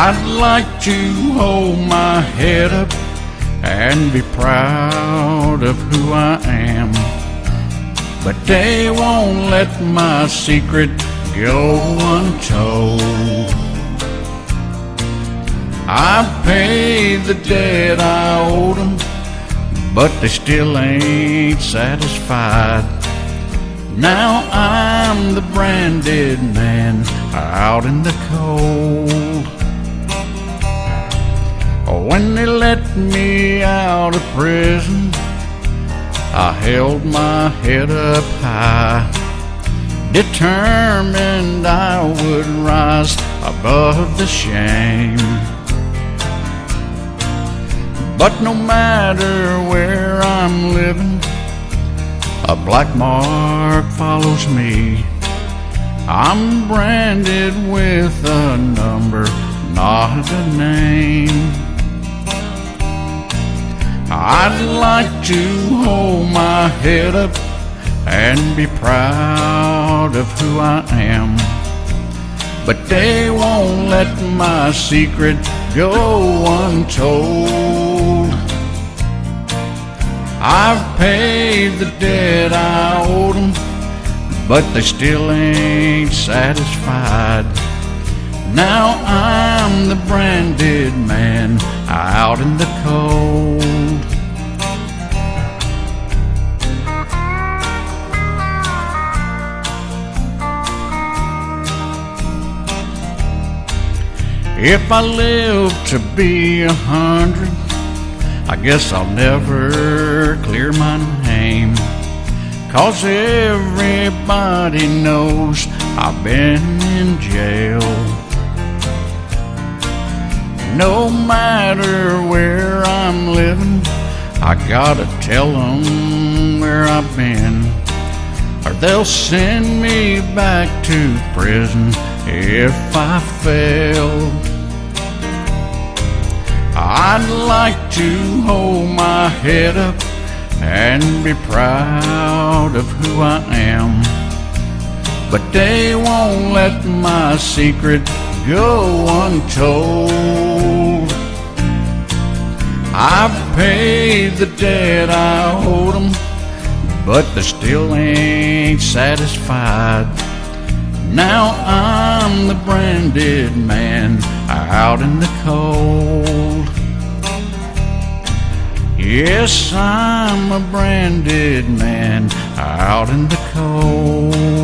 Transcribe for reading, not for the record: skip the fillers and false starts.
I'd like to hold my head up and be proud of who I am, but they won't let my secret go untold. I've paid the debt I owed them, but they still ain't satisfied. Now I'm the branded man out in the cold. When they let me out of prison, I held my head up high, determined I would rise above the shame. But no matter where I'm living, a black mark follows me. I'm branded with a number, not a name. I'd like to hold my head up and be proud of who I am, but they won't let my secret go untold. I've paid the debt I owed them, but they still ain't satisfied. Now I'm the branded man out in the cold. If I live to be 100, I guess I'll never clear my name, 'cause everybody knows I've been in jail. No matter where I'm living, I gotta tell them where I've been, or they'll send me back to prison if I fail. I'd like to hold my head up and be proud of who I am, but they won't let my secret go untold. I've paid the debt I owed them, but they still ain't satisfied. Now I'm the branded man out in the cold. Yes, I'm a branded man out in the cold.